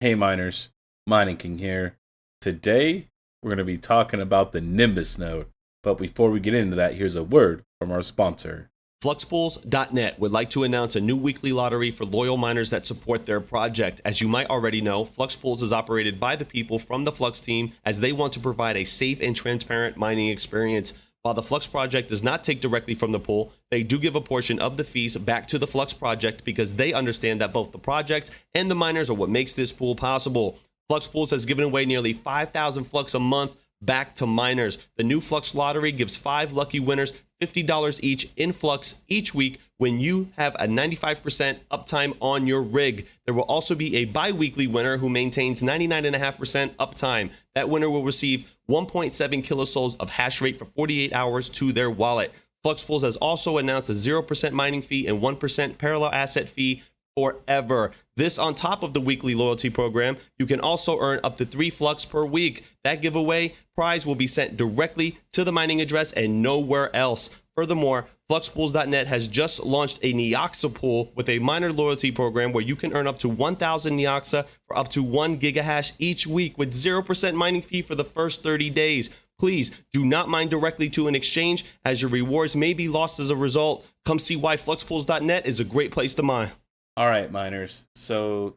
Hey miners, Mining King here. Today we're going to be talking about the Nimbus node. But before we get into that, here's a word from our sponsor. Fluxpools.net would like to announce a new weekly lottery for loyal miners that support their project. As you might already know, Fluxpools is operated by the people from the Flux team as they want to provide a safe and transparent mining experience. While the Flux project does not take directly from the pool, they do give a portion of the fees back to the Flux project because they understand that both the project and the miners are what makes this pool possible. Flux Pools has given away nearly 5,000 Flux a month back to miners. The new Flux lottery gives 5 lucky winners $50 each in Flux each week when you have a 95% uptime on your rig. There will also be a bi-weekly winner who maintains 99.5% uptime. That winner will receive 1.7 kilosouls of hash rate for 48 hours to their wallet. Flux Pools has also announced a 0% mining fee and 1% parallel asset fee forever. This on top of the weekly loyalty program. You can also earn up to 3 Flux per week. That giveaway prize will be sent directly to the mining address and nowhere else. Furthermore, Fluxpools.net has just launched a Neoxa pool with a miner loyalty program where you can earn up to 1,000 Neoxa for up to 1 gigahash each week with 0% mining fee for the first 30 days. Please do not mine directly to an exchange as your rewards may be lost as a result. Come see why Fluxpools.net is a great place to mine. All right, miners. So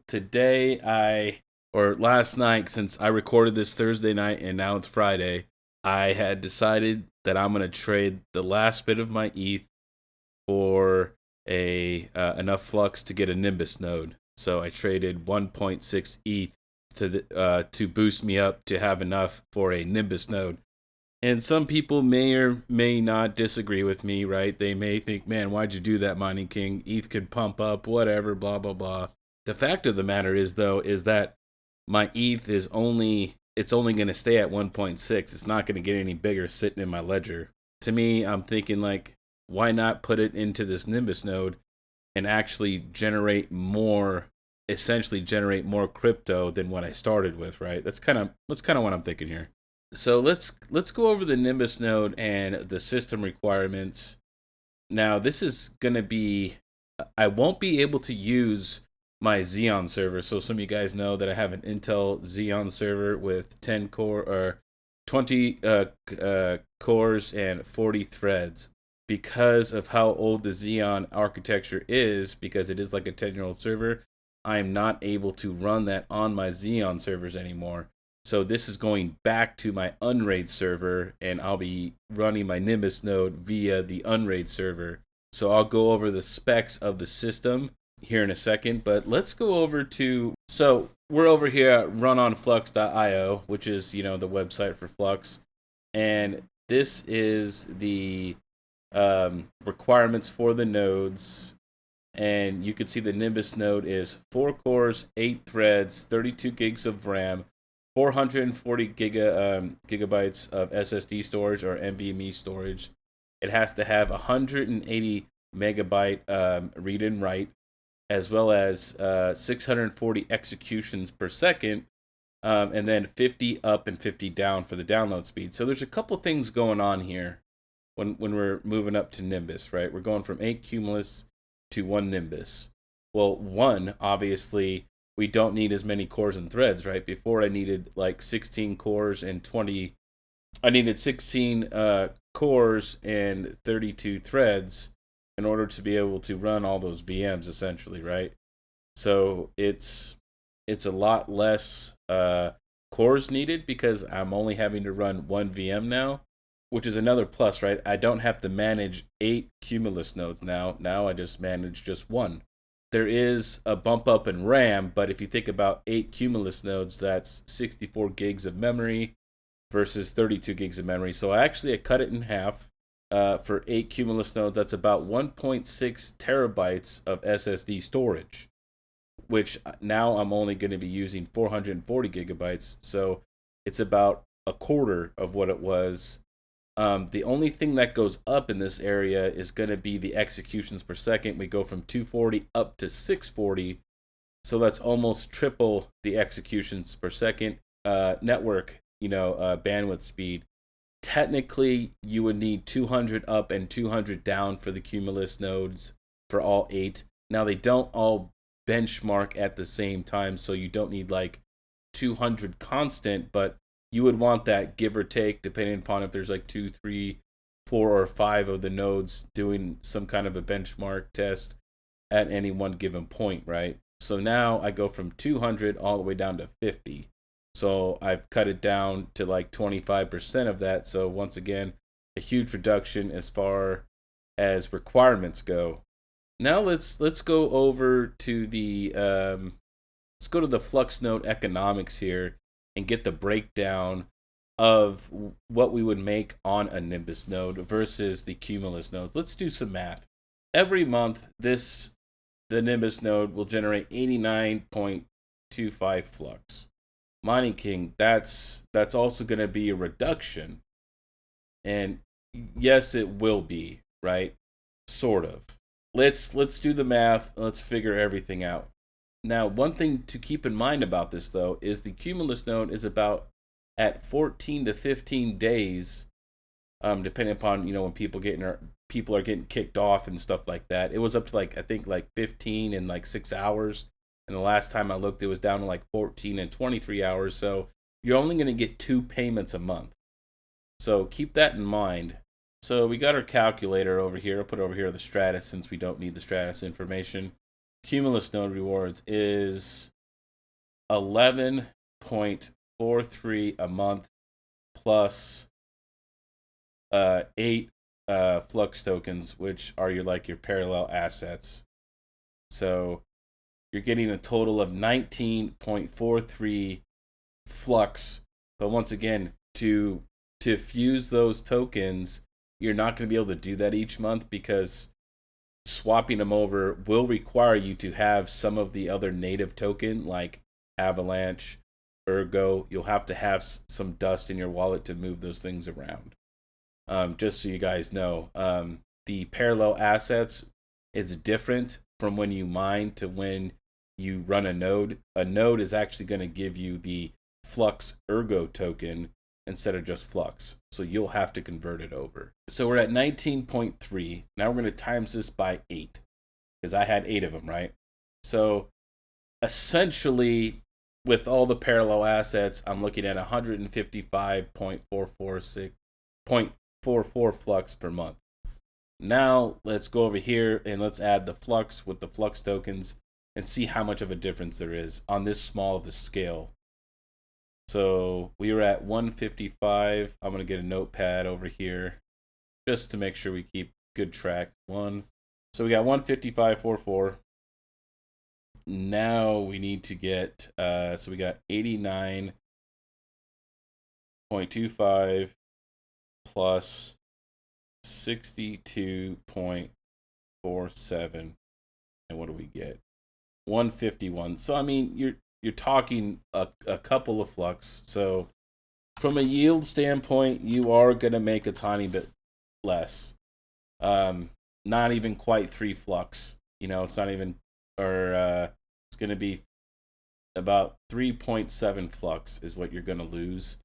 last night, since I recorded this Thursday night and now it's Friday, I had decided that I'm going to trade the last bit of my ETH for enough Flux to get a Nimbus node. So I traded 1.6 ETH to boost me up to have enough for a Nimbus node. And some people may or may not disagree with me, right? They may think, man, why'd you do that, Mining King? ETH could pump up, whatever, blah, blah, blah. The fact of the matter is, though, is that my ETH is only going to stay at 1.6. It's not going to get any bigger sitting in my ledger. To me, I'm thinking, like, why not put it into this Nimbus node and actually essentially generate more crypto than what I started with, right? That's kind of what I'm thinking here. So let's go over the Nimbus node and the system requirements. Now, this is going to be, I won't be able to use my Xeon server. So some of you guys know that I have an Intel Xeon server with 20 cores and 40 threads. Because of how old the Xeon architecture is, because it is like a 10-year-old server, I am not able to run that on my Xeon servers anymore. So this is going back to my Unraid server, and I'll be running my Nimbus node via the Unraid server. So I'll go over the specs of the system here in a second, but let's go over so we're over here at runonflux.io, which is, the website for Flux. And this is the requirements for the nodes. And you can see the Nimbus node is 4 cores, 8 threads, 32 gigs of RAM, 440 gigabytes of SSD storage or NVMe storage. It has to have 180 megabyte read and write, as well as 640 executions per second, and then 50 up and 50 down for the download speed. So there's a couple things going on here when we're moving up to Nimbus, right? We're going from 8 Cumulus to 1 Nimbus. Well, 1, obviously, we don't need as many cores and threads, right? Before I needed like 16 cores and 16 cores and 32 threads in order to be able to run all those VMs, essentially, right? So it's a lot less cores needed because I'm only having to run 1 VM now, which is another plus, right? I don't have to manage 8 Cumulus nodes now. Now I just manage just 1. There is a bump up in RAM, but if you think about 8 Cumulus nodes, that's 64 gigs of memory versus 32 gigs of memory. So I cut it in half. For 8 Cumulus nodes, that's about 1.6 terabytes of SSD storage, which now I'm only going to be using 440 gigabytes. So it's about a quarter of what it was. The only thing that goes up in this area is going to be the executions per second. We go from 240 up to 640. So that's almost triple the executions per second. Network, bandwidth speed. Technically, you would need 200 up and 200 down for the Cumulus nodes for all 8. Now, they don't all benchmark at the same time, so you don't need like 200 constant, but you would want that give or take depending upon if there's like 2, 3, 4, or 5 of the nodes doing some kind of a benchmark test at any one given point, right? So now I go from 200 all the way down to 50. So I've cut it down to like 25% of that. So once again, a huge reduction as far as requirements go. Now let's go over to the let's go to the Flux node economics here and get the breakdown of what we would make on a Nimbus node versus the Cumulus nodes. Let's do some math. Every month, the Nimbus node will generate 89.25 flux. Mining King, that's also going to be a reduction. And yes, it will be, right? Sort of. Let's do the math. Let's figure everything out. Now, one thing to keep in mind about this, though, is the Cumulus node is about at 14 to 15 days, depending upon, when people are getting kicked off and stuff like that. It was up to like, I think like 15 and like 6 hours. And the last time I looked, it was down to like 14 and 23 hours. So you're only going to get 2 payments a month. So keep that in mind. So we got our calculator over here. I'll put over here the Stratus since we don't need the Stratus information. Cumulus node rewards is 11.43 a month plus 8 Flux tokens, which are your parallel assets. So you're getting a total of 19.43 Flux. But once again, to fuse those tokens, you're not going to be able to do that each month because swapping them over will require you to have some of the other native token like Avalanche, Ergo. You'll have to have some dust in your wallet to move those things around. Just so you guys know, the parallel assets is different from when you mine to when you run a node. A node is actually going to give you the Flux Ergo token instead of just Flux. So you'll have to convert it over. So we're at 19.3. Now we're going to times this by 8 because I had 8 of them, right? So essentially, with all the parallel assets, I'm looking at 155.444 flux per month. Now let's go over here and let's add the flux with the flux tokens and see how much of a difference there is on this small of a scale. So we were at 155. I'm going to get a notepad over here just to make sure we keep good track. So we got 155.44. Now we need to get, so we got 89.25 plus 62.47. And what do we get? 151. So, I mean, you're talking a couple of flux. So from a yield standpoint, you are going to make a tiny bit less. Not even quite 3 flux. It's not even, or it's going to be about 3.7 flux is what you're going to lose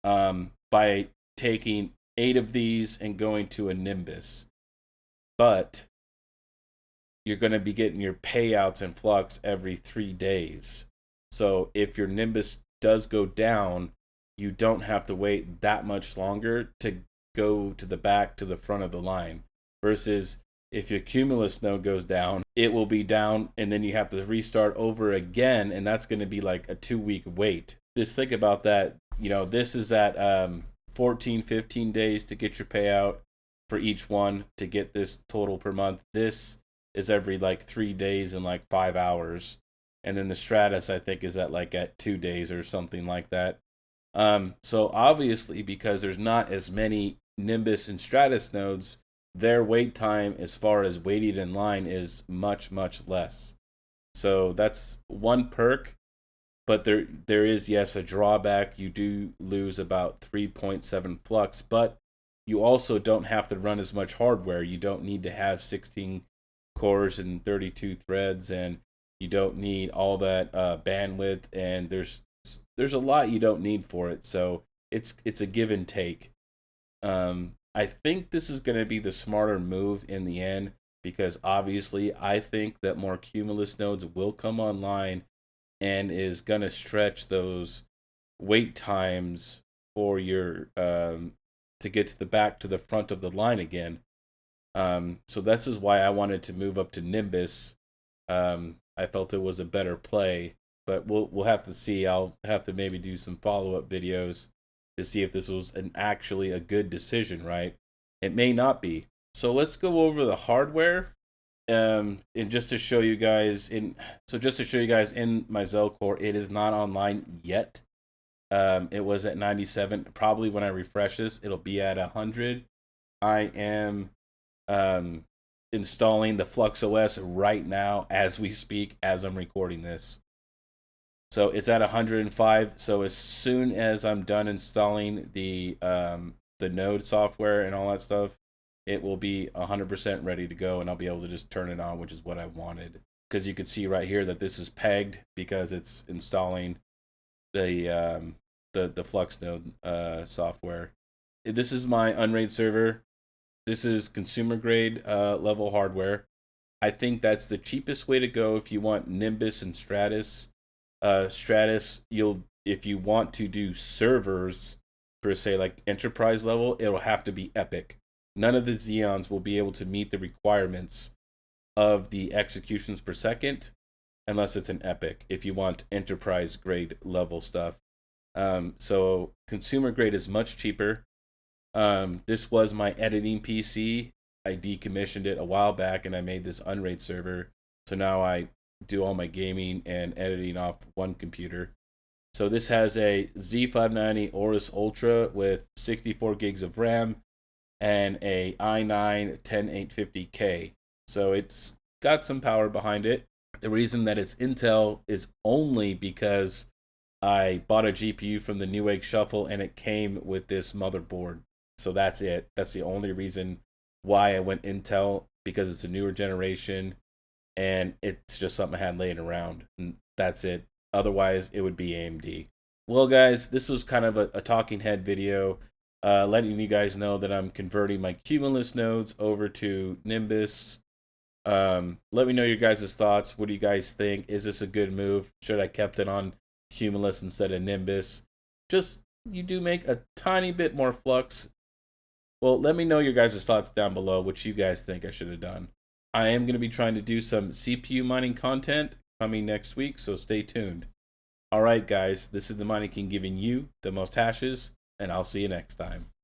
by taking 8 of these and going to a Nimbus. But you're going to be getting your payouts in flux every 3 days. So if your Nimbus does go down, you don't have to wait that much longer to go to the back to the front of the line. Versus if your Cumulus node goes down, it will be down and then you have to restart over again. And that's going to be like a 2-week wait. Just think about that. This is at 14, 15 days to get your payout for each one to get this total per month. This is every 3 days and 5 hours. And then the Stratus, I think, is at 2 days or something like that. So obviously, because there's not as many Nimbus and Stratus nodes, their wait time as far as waiting in line is much, much less. So that's one perk. But there is, yes, a drawback. You do lose about 3.7 flux, but you also don't have to run as much hardware. You don't need to have 16 cores and 32 threads, and you don't need all that bandwidth, and there's a lot you don't need for it. So it's a give and take. I think this is going to be the smarter move in the end, because obviously I think that more Cumulus nodes will come online and is gonna stretch those wait times for your to get to the back to the front of the line again. So this is why I wanted to move up to Nimbus. I felt it was a better play, but we'll have to see. I'll have to maybe do some follow up videos to see if this was actually a good decision. Right? It may not be. So let's go over the hardware. And just to show you guys in my Zelcore, it is not online yet. It was at 97. Probably when I refresh this, it'll be at 100. I am installing the Flux OS right now as we speak, as I'm recording this. So it's at 105. So as soon as I'm done installing the node software and all that stuff, it will be 100% ready to go, and I'll be able to just turn it on, which is what I wanted. Because you can see right here that this is pegged because it's installing the Flux node software. This is my Unraid server. This is consumer grade level hardware. I think that's the cheapest way to go if you want Nimbus and Stratus. Stratus, if you want to do servers per se, like enterprise level, it'll have to be Epic. None of the Xeons will be able to meet the requirements of the executions per second unless it's an Epic if you want enterprise grade level stuff. So consumer grade is much cheaper. This was my editing PC. I decommissioned it a while back and I made this Unraid server. So now I do all my gaming and editing off one computer. So this has a Z590 Aorus Ultra with 64 gigs of RAM and a i9 10850K. So it's got some power behind it. The reason that it's Intel is only because I bought a GPU from the Newegg Shuffle and it came with this motherboard. So that's it. That's the only reason why I went Intel, because it's a newer generation and it's just something I had laying around. And that's it. Otherwise, it would be AMD. Well, guys, this was kind of a talking head video, letting you guys know that I'm converting my Cumulus nodes over to Nimbus. Let me know your guys' thoughts. What do you guys think? Is this a good move? Should I kept it on Cumulus instead of Nimbus? Just, you do make a tiny bit more flux. Well, let me know your guys' thoughts down below, what you guys think I should have done. I am going to be trying to do some CPU mining content coming next week, so stay tuned. Alright guys, this is the Mining King giving you the most hashes, and I'll see you next time.